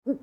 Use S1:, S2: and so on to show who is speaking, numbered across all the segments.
S1: Hey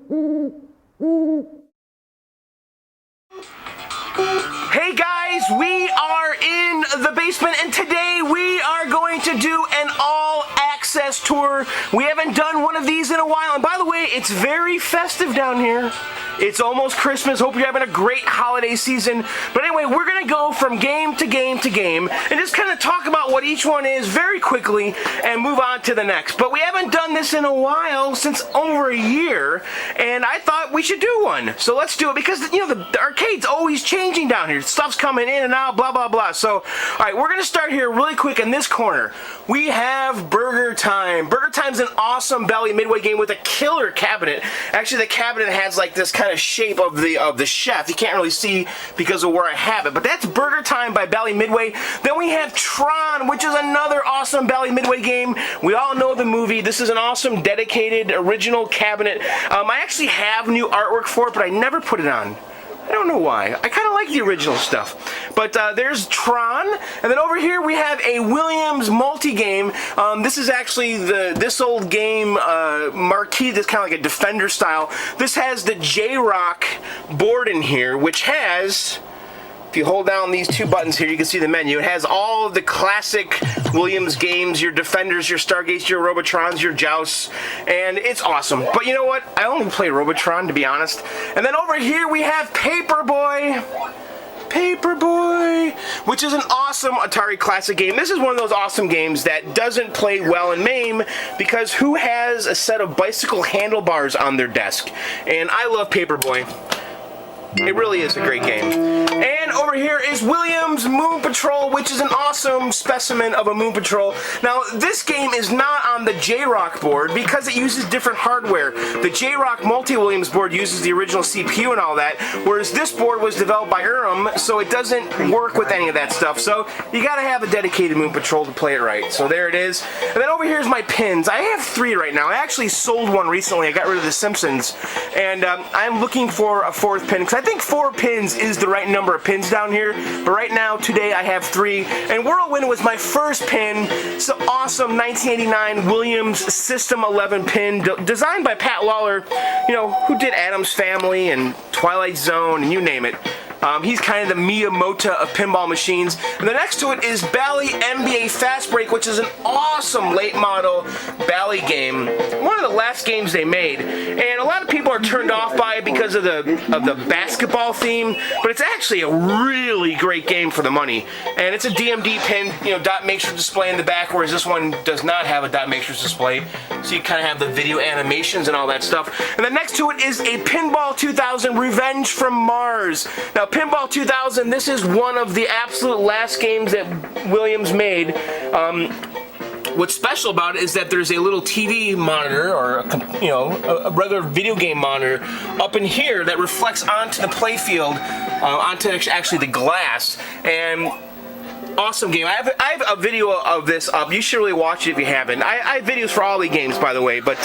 S1: guys, we are in the basement and today we are going to do an all-access tour. We haven't done one of these in a while, and by the way, it's very festive down here. It's almost Christmas. Hope you're having a great holiday season. But anyway, we're going to go from game to game to game and just kind of talk about what each one is very quickly and move on to the next. But we haven't done this in a while, since over a year, and I thought we should do one. So let's do it because, you know, the arcade's always changing down here. Stuff's coming in and out, blah, blah, blah. So, all right, we're going to start here really quick in this corner. We have BurgerTime. BurgerTime's an awesome Bally Midway game with a killer cabinet. Actually, the cabinet has like this kind of shape of the chef. You can't really see because of where I have it, but that's BurgerTime by Bally Midway. Then we have Tron, which is another awesome Bally Midway game. We all know the movie. This is an awesome, dedicated, original cabinet. I actually have new artwork for it, but I never put it on. I don't know why. I kind of like the original stuff. But there's Tron, and then over here we have a Williams multi-game. This is actually this old game marquee that's kind of like a Defender style. This has the J-Rock board in here, which has... If you hold down these two buttons here, you can see the menu. It has all of the classic Williams games, your Defenders, your Stargates, your Robotrons, your Jousts, and it's awesome. But you know what? I only play Robotron, to be honest. And then over here we have Paperboy. Paperboy, which is an awesome Atari classic game. This is one of those awesome games that doesn't play well in MAME because who has a set of bicycle handlebars on their desk? And I love Paperboy. It really is a great game. And over here is Williams Moon Patrol, which is an awesome specimen of a Moon Patrol. Now, this game is not on the J-Rock board because it uses different hardware. The J-Rock Multi-Williams board uses the original CPU and all that, whereas this board was developed by so it doesn't work with any of that stuff. So you gotta have a dedicated Moon Patrol to play it right. So there it is. And then over here is my pins. I have 3 right now. I actually sold one recently. I got rid of the Simpsons. And I'm looking for a 4th pin because I think 4 pins is the right number of pins down here, but right now, today, I have 3, and Whirlwind was my first pin. It's an awesome 1989 Williams System 11 pin, designed by Pat Lawler, you know, who did Addams Family and Twilight Zone, and you name it. He's kind of the Miyamoto of pinball machines. And the next to it is Bally Mba Fastbreak, which is an awesome late model Bally game. One of the last games they made. And a lot of people are turned off by it because of the basketball theme, but it's actually a really great game for the money. And it's a DMD pin, you know, dot matrix display in the back, whereas this one does not have a dot matrix display. So you kind of have the video animations and all that stuff. And then next to it is a Pinball 2000 Revenge from Mars. Now, Pinball 2000, this is one of the absolute last games that Williams made. What's special about it is that there's a little TV monitor, or a regular video game monitor, up in here that reflects onto the playfield, onto actually the glass. And awesome game. I have a video of this up. You should really watch it if you haven't. I have videos for all the games, by the way, but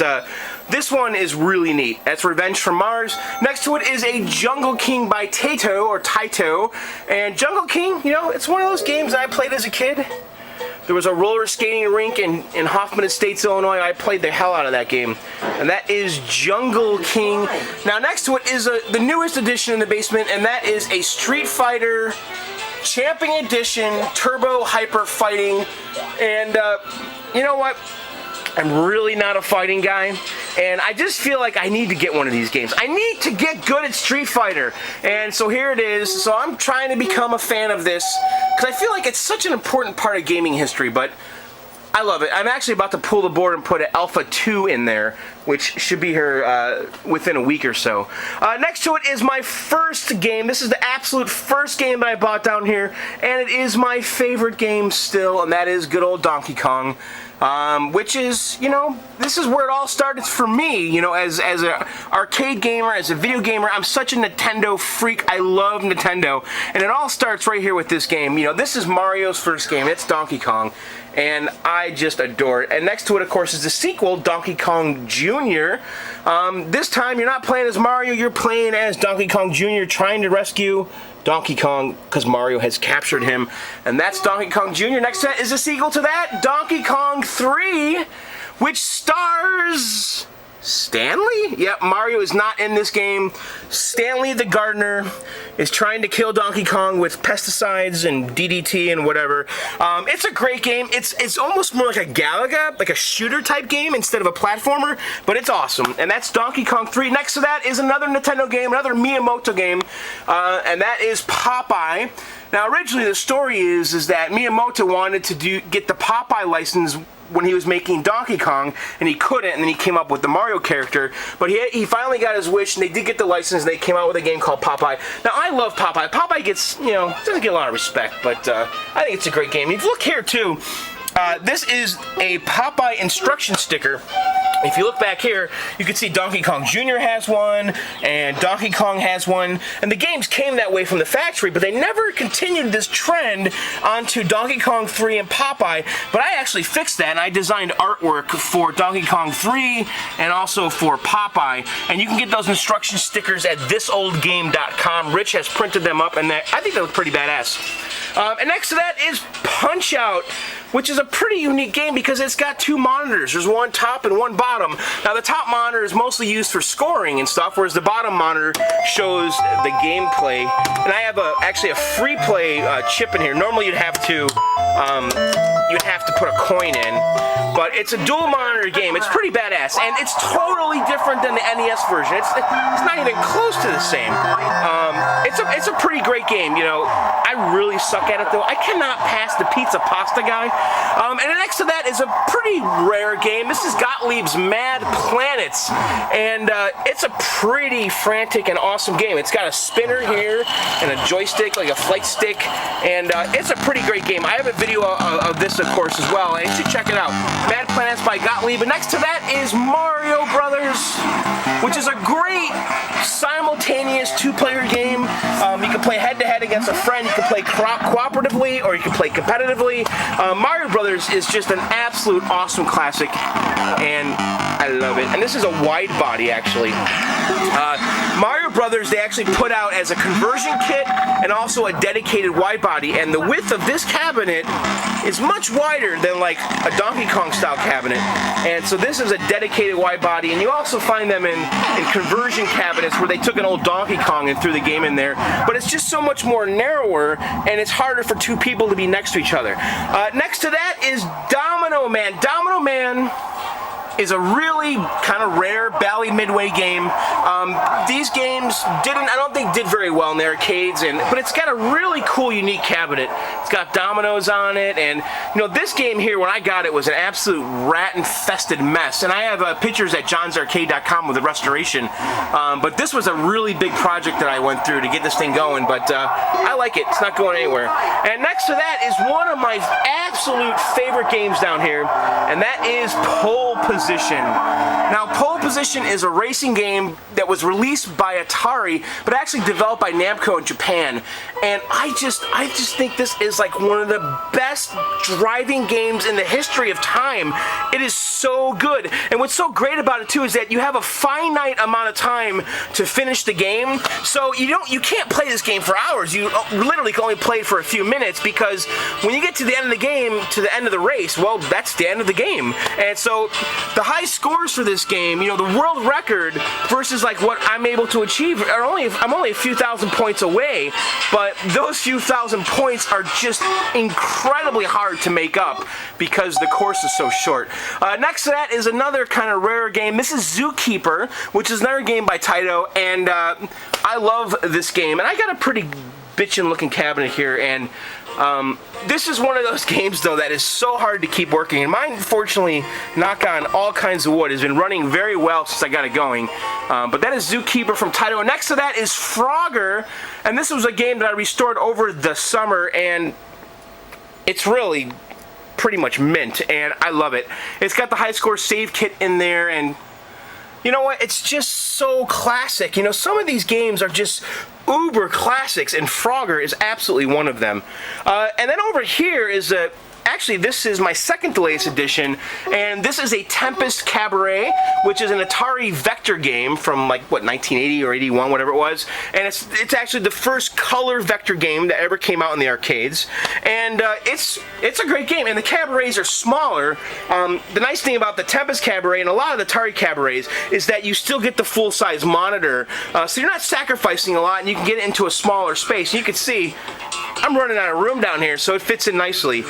S1: this one is really neat. That's Revenge from Mars. Next to it is a Jungle King by Taito, or Taito. And Jungle King, you know, it's one of those games I played as a kid. There was a roller skating rink in Hoffman Estates, Illinois. I played the hell out of that game. And that is Jungle King. Now, next to it is the newest edition in the basement, and that is a Street Fighter Champion Edition Turbo Hyper Fighting. And you know what? I'm really not a fighting guy, and I just feel like I need to get one of these games. I need to get good at Street Fighter, and so here it is. So I'm trying to become a fan of this, because I feel like it's such an important part of gaming history, but I love it. I'm actually about to pull the board and put an Alpha 2 in there, which should be here within a week or so. Next to it is my first game. This is the absolute first game that I bought down here, and it is my favorite game still, and that is good old Donkey Kong. Which is, you know, this is where it all started for me, you know, as an arcade gamer, as a video gamer. I'm such a Nintendo freak. I love Nintendo, and it all starts right here with this game. You know, this is Mario's first game. It's Donkey Kong, and I just adore it. And next to it, of course, is the sequel, Donkey Kong Jr. This time, you're not playing as Mario, you're playing as Donkey Kong Jr. trying to rescue Donkey Kong, because Mario has captured him, and that's Donkey Kong Jr. Next to that is a sequel to that, Donkey Kong 3, which stars Stanley? Yep, Mario is not in this game. Stanley the gardener is trying to kill Donkey Kong with pesticides and DDT and whatever. It's a great game. It's almost more like a Galaga, like a shooter type game instead of a platformer, but it's awesome. And that's Donkey Kong 3. Next to that is another Nintendo game, another Miyamoto game, and that is Popeye. Now, originally the story is that Miyamoto wanted to get the Popeye license when he was making Donkey Kong, and he couldn't, and then he came up with the Mario character, but he finally got his wish, and they did get the license, and they came out with a game called Popeye. Now, I love Popeye. Popeye gets, doesn't get a lot of respect, but I think it's a great game. If you look here, too, this is a Popeye instruction sticker. If you look back here, you can see Donkey Kong Jr. has one, and Donkey Kong has one, and the games came that way from the factory, but they never continued this trend onto Donkey Kong 3 and Popeye, but I actually fixed that, and I designed artwork for Donkey Kong 3 and also for Popeye, and you can get those instruction stickers at thisoldgame.com. Rich has printed them up, and I think they look pretty badass. And next to that is Punch-Out!, which is a pretty unique game because it's got two monitors. There's one top and one bottom. Now, the top monitor is mostly used for scoring and stuff, whereas the bottom monitor shows the gameplay. And I have actually a free play chip in here. Normally, you'd have to put a coin in, but it's a dual monitor game. It's pretty badass, and it's totally different than the NES version. It's not even close to the same. It's a pretty great game. I really suck at it though. I cannot pass the pizza pasta guy. And next to that is a pretty rare game. This is Gottlieb's Mad Planets, and it's a pretty frantic and awesome game. It's got a spinner here and a joystick, like a flight stick, and it's a pretty great game. I have a video of this, of course, as well, and you should check it out. Mad Planets by Gottlieb. And next to that is Mario Brothers, which is a great simultaneous two-player game. You can play head-to-head against a friend. You can play cooperatively, or you can play competitively. Mario Brothers is just an absolute awesome classic, and I love it. And this is a wide body, actually. Mario Brothers, they actually put out as a conversion kit and also a dedicated wide body, and the width of this cabinet is much wider than like a Donkey Kong style cabinet, and so this is a dedicated wide body, and you also find them in conversion cabinets where they took an old Donkey Kong and threw the game in there, but it's just so much more narrower, and it's harder for two people to be next to each other. Next to that is Domino Man. Domino Man is a really kind of rare Bally Midway game. These games I don't think did very well in the arcades, but it's got a really cool, unique cabinet. It's got dominoes on it, and this game here, when I got it, was an absolute rat-infested mess. And I have pictures at johnsarcade.com with the restoration. But this was a really big project that I went through to get this thing going, but I like it. It's not going anywhere. And next to that is one of my absolute favorite games down here, and that is Pole Position. Now, Pole Position is a racing game that was released by Atari, but actually developed by Namco in Japan. And I just think this is like one of the best driving games in the history of time. It is so good. And what's so great about it too is that you have a finite amount of time to finish the game. So you can't play this game for hours. You literally can only play it for a few minutes, because when you get to the end of the game, to the end of the race, well, that's the end of the game. And so the high scores for this game, the world record versus like what I'm able to achieve I'm only a few thousand points away, but those few thousand points are just incredibly hard to make up because the course is so short. Next to that is another kind of rare game. This is Zookeeper, which is another game by Taito, and I love this game. And I got a pretty bitchin' looking cabinet here, and this is one of those games though that is so hard to keep working, and mine, fortunately, knock on all kinds of wood, has been running very well since I got it going. But that is Zookeeper from Taito. And next to that is Frogger, and this was a game that I restored over the summer, and it's really pretty much mint, and I love it. It's got the high score save kit in there, and you know what? It's just so classic. Some of these games are just uber classics, and Frogger is absolutely one of them. And then over here is a actually, this is my second latest edition, and this is a Tempest Cabaret, which is an Atari vector game from like what 1980 or 81, whatever it was, and it's actually the first color vector game that ever came out in the arcades, and it's a great game. And the cabarets are smaller. The nice thing about the Tempest Cabaret and a lot of the Atari cabarets is that you still get the full-size monitor, so you're not sacrificing a lot, and you can get it into a smaller space. You can see I'm running out of room down here, so it fits in nicely.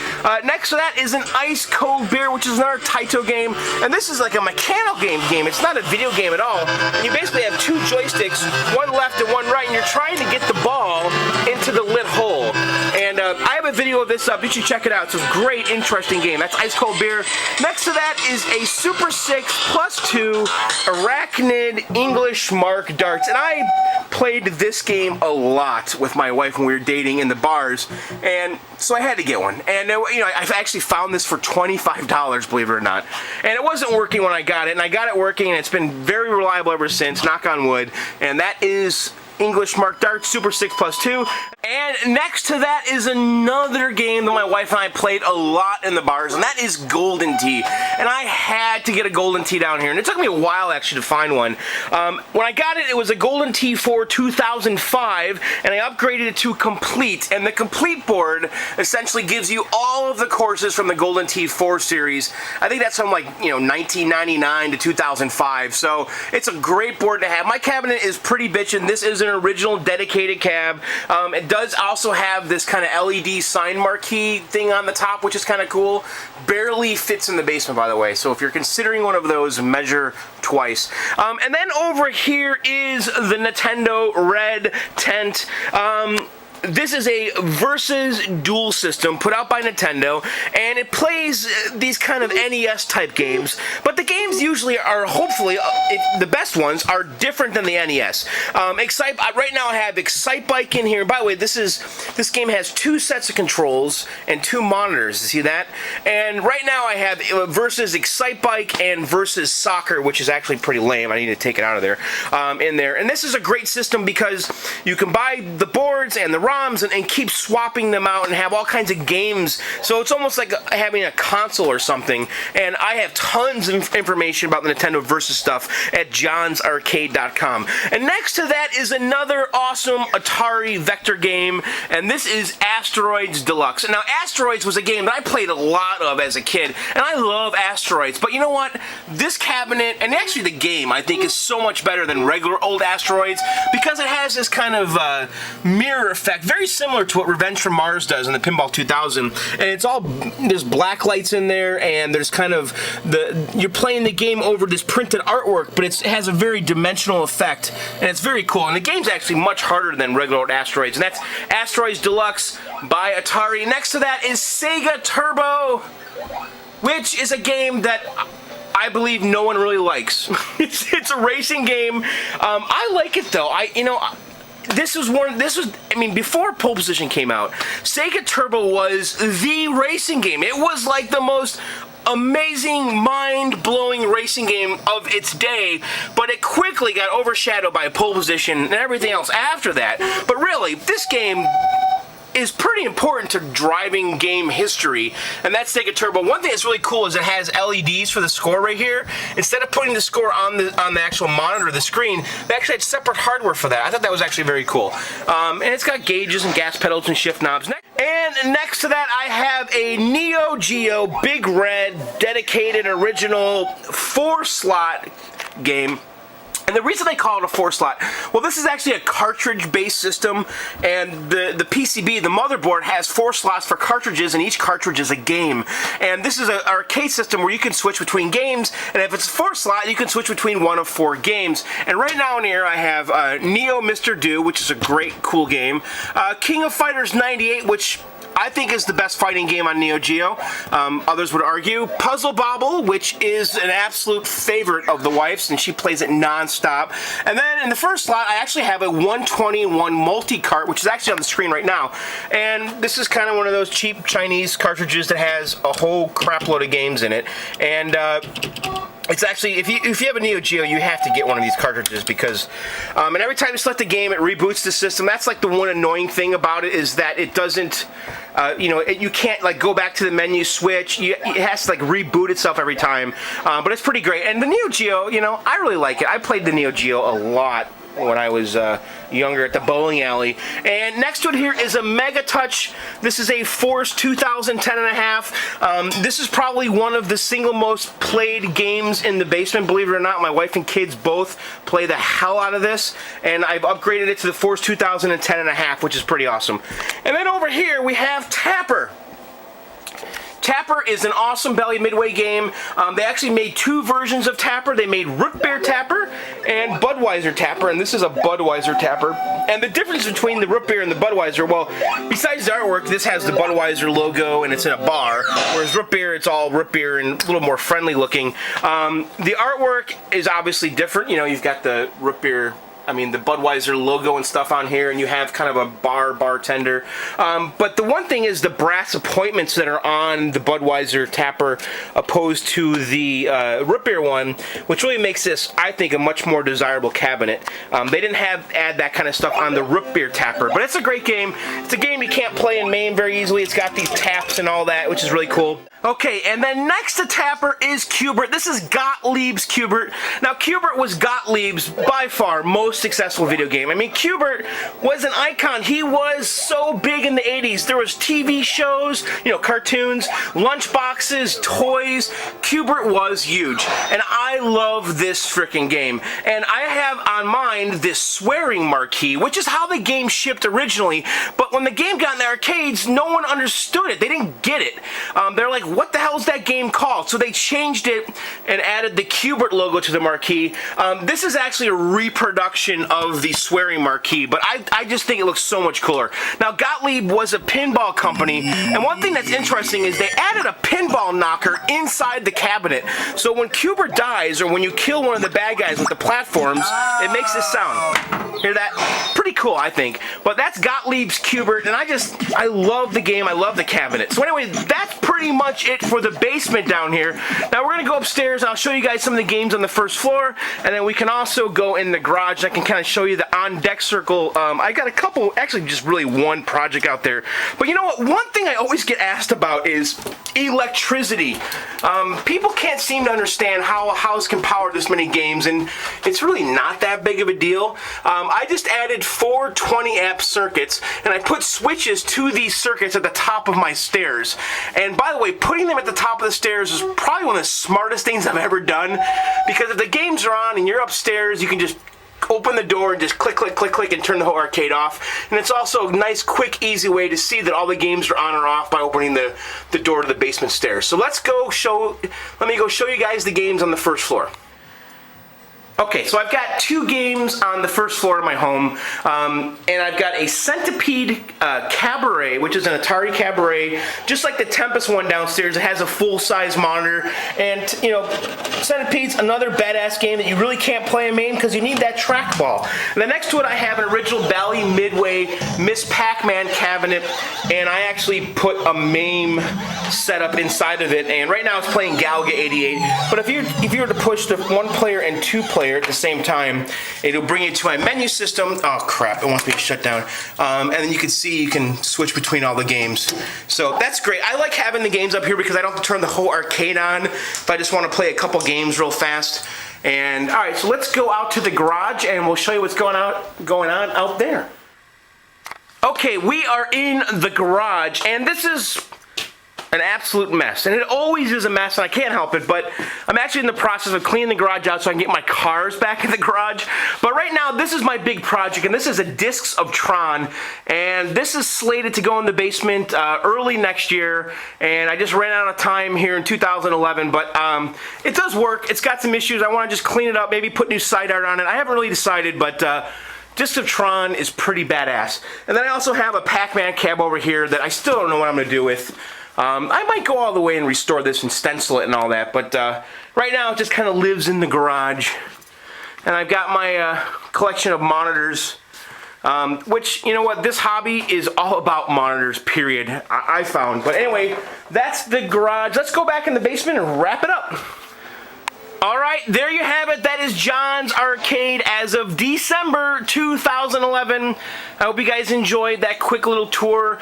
S1: Next to that is an ice cold beer, which is another Taito game, and this is like a mechanical game. It's not a video game at all. And you basically have two joysticks, one left and one right, and you're trying to get the ball into the lit hole. And I have a video of this up. You should check it out. It's a great, interesting game. That's ice cold beer. Next to that is a Super 6 +2 Arachnid English Mark darts, and I played this game a lot with my wife when we were dating in the bars, and so I had to get one. And you know, I've actually found this for $25, believe it or not. And it wasn't working when I got it, and I got it working, and it's been very reliable ever since, knock on wood. And that is English Mark Darts Super 6 +2. And next to that is another game that my wife and I played a lot in the bars, and that is Golden Tee. And I had to get a Golden Tee down here, and it took me a while actually to find one. When I got it, it was a Golden Tee for 2005, and I upgraded it to Complete. And the Complete board essentially gives you all of the courses from the Golden Tee 4 series. I think that's from like, you know, 1999 to 2005. So it's a great board to have. My cabinet is pretty bitchin'. This is an original dedicated cab. It does also have this kind of LED sign marquee thing on the top, which is kind of cool. Barely fits in the basement, by the way, so if you're considering one of those, measure twice. And then over here is the Nintendo Red Tent. This is a Versus dual system put out by Nintendo, and it plays these kind of NES type games, but the games usually are, hopefully, the best ones are different than the NES. Right now I have Excitebike in here, and by the way, this game has two sets of controls and two monitors, you see that? And right now I have Versus Excitebike and Versus Soccer, which is actually pretty lame. I need to take it out of there, in there. And this is a great system because you can buy the boards and the ROMs and keep swapping them out and have all kinds of games. So it's almost like having a console or something. And I have tons of information about the Nintendo Versus stuff at johnsarcade.com. And next to that is another awesome Atari vector game, and this is Asteroids Deluxe. Now, Asteroids was a game that I played a lot of as a kid, and I love Asteroids. But you know what? This cabinet, and actually the game, I think is so much better than regular old Asteroids because it has this kind of mirror effect, very similar to what Revenge from Mars does in the Pinball 2000. And it's all, there's black lights in there, and there's kind of you're playing the game over this printed artwork, but it has a very dimensional effect, and it's very cool. And the game's actually much harder than regular old Asteroids, and that's Asteroids Deluxe by Atari. Next to that is Sega Turbo, which is a game that I believe no one really likes. It's a racing game. I like it though. I mean, before Pole Position came out, Sega Turbo was the racing game. It was like the most amazing, mind-blowing racing game of its day, but it quickly got overshadowed by Pole Position and everything else after that. But really, this game is pretty important to driving game history, and that's Sega Turbo. One thing that's really cool is it has LEDs for the score right here. Instead of putting the score on the actual monitor, the screen, they actually had separate hardware for that. I thought that was actually very cool. And it's got gauges and gas pedals and shift knobs. And next to that, I have a Neo Geo Big Red dedicated original 4-slot game. And the reason they call it a 4-slot, well, this is actually a cartridge-based system, and the PCB, the motherboard, has 4 slots for cartridges, and each cartridge is a game. And this is an arcade system where you can switch between games, and if it's a 4-slot, you can switch between one of 4 games. And right now in here, I have Neo Mr. Do, which is a great, cool game, King of Fighters 98, which I think is the best fighting game on Neo Geo. Others would argue. Puzzle Bobble, which is an absolute favorite of the wife's, and she plays it non-stop. And then in the first slot, I actually have a 121 multi-cart, which is actually on the screen right now. And this is kind of one of those cheap Chinese cartridges that has a whole crap load of games in it. And It's actually, if you have a Neo Geo, you have to get one of these cartridges because, and every time you select a game, it reboots the system. That's like the one annoying thing about it is that it doesn't, you can't like go back to the menu, switch. It has to like reboot itself every time. But it's pretty great. And the Neo Geo, I really like it. I played the Neo Geo a lot when I was younger at the bowling alley. And next to it here is a MegaTouch. This is a Force 2010.5. This is probably one of the single most played games in the basement, believe it or not. My wife and kids both play the hell out of this, and I've upgraded it to the Force 2010.5, which is pretty awesome. And then over here we have Tapper. Tapper is an awesome Bally Midway game. They actually made two versions of Tapper. They made Root Beer Tapper and Budweiser Tapper, and this is a Budweiser Tapper. And the difference between the Root Beer and the Budweiser, well, besides the artwork, this has the Budweiser logo and it's in a bar, whereas Root Beer, it's all Root Beer and a little more friendly looking. The artwork is obviously different. You've got the Root Beer, the Budweiser logo and stuff on here, and you have kind of a bartender. But the one thing is the brass appointments that are on the Budweiser Tapper opposed to the Root Beer one, which really makes this, I think, a much more desirable cabinet. They didn't add that kind of stuff on the Root Beer Tapper, but it's a great game. It's a game you can't play in MAME very easily. It's got these taps and all that, which is really cool. Okay, and then next to Tapper is Qbert. This is Gottlieb's Qbert. Now, Qbert was Gottlieb's, by far, most successful video game. Qbert was an icon. He was so big in the 80s. There was TV shows, cartoons, lunchboxes, toys. Qbert was huge, and I love this freaking game. And I have on mine this swearing marquee, which is how the game shipped originally, but when the game got in the arcades, no one understood it. They didn't get it. They're like, what the hell is that game called? So they changed it and added the Qbert logo to the marquee. This is actually a reproduction of the swearing marquee, but I just think it looks so much cooler. Now, Gottlieb was a pinball company, and one thing that's interesting is they added a pinball knocker inside the cabinet. So when Qbert dies, or when you kill one of the bad guys with the platforms, it makes this sound. Hear that? Pretty cool, I think. But that's Gottlieb's Qbert, and I love the game. I love the cabinet. So anyway, that's pretty much it for the basement down here. Now we're going to go upstairs, and I'll show you guys some of the games on the first floor, and then we can also go in the garage. I can kind of show you the on-deck circle. I got a couple, actually just really one project out there. But you know what? One thing I always get asked about is electricity. People can't seem to understand how a house can power this many games, and it's really not that big of a deal. I just added 4 20-amp circuits, and I put switches to these circuits at the top of my stairs. And by the way, putting them at the top of the stairs is probably one of the smartest things I've ever done, because if the games are on and you're upstairs, you can just open the door and just click, click, click, click, and turn the whole arcade off. And it's also a nice, quick, easy way to see that all the games are on or off by opening the door to the basement stairs. So let me go show you guys the games on the first floor. Okay, so I've got 2 games on the first floor of my home, and I've got a Centipede Cabaret, which is an Atari Cabaret, just like the Tempest one downstairs. It has a full-size monitor, and Centipede's another badass game that you really can't play in MAME because you need that trackball. And then next to it, I have an original Bally Midway Miss Pac-Man cabinet, and I actually put a MAME setup inside of it, and right now it's playing Galaga 88. But if you were to push the 1-player and 2-player at the same time, it'll bring you to my menu system. Oh crap, it wants me to shut down. And then you can see you can switch between all the games. So that's great. I like having the games up here because I don't have to turn the whole arcade on if I just want to play a couple games real fast. And alright, so let's go out to the garage and we'll show you what's going on out there. Okay, we are in the garage, and this is an absolute mess, and it always is a mess, and I can't help it, but I'm actually in the process of cleaning the garage out so I can get my cars back in the garage. But right now, this is my big project, and this is a Discs of Tron, and this is slated to go in the basement early next year, and I just ran out of time here in 2011, but it does work. It's got some issues. I want to just clean it up, maybe put new side art on it. I haven't really decided, but Discs of Tron is pretty badass. And then I also have a Pac-Man cab over here that I still don't know what I'm going to do with. I might go all the way and restore this and stencil it and all that, but right now it just kind of lives in the garage. And I've got my collection of monitors, which, you know what, this hobby is all about monitors, period, I found. But anyway, that's the garage. Let's go back in the basement and wrap it up. Alright, there you have it. That is John's Arcade as of December 2011. I hope you guys enjoyed that quick little tour.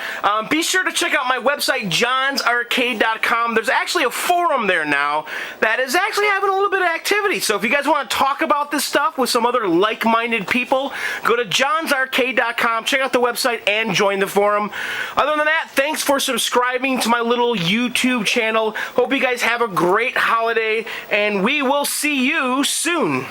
S1: Be sure to check out my website, johnsarcade.com. There's actually a forum there now that is actually having a little bit of activity. So if you guys want to talk about this stuff with some other like-minded people, go to johnsarcade.com, check out the website, and join the forum. Other than that, thanks for subscribing to my little YouTube channel. Hope you guys have a great holiday, and we will see you soon.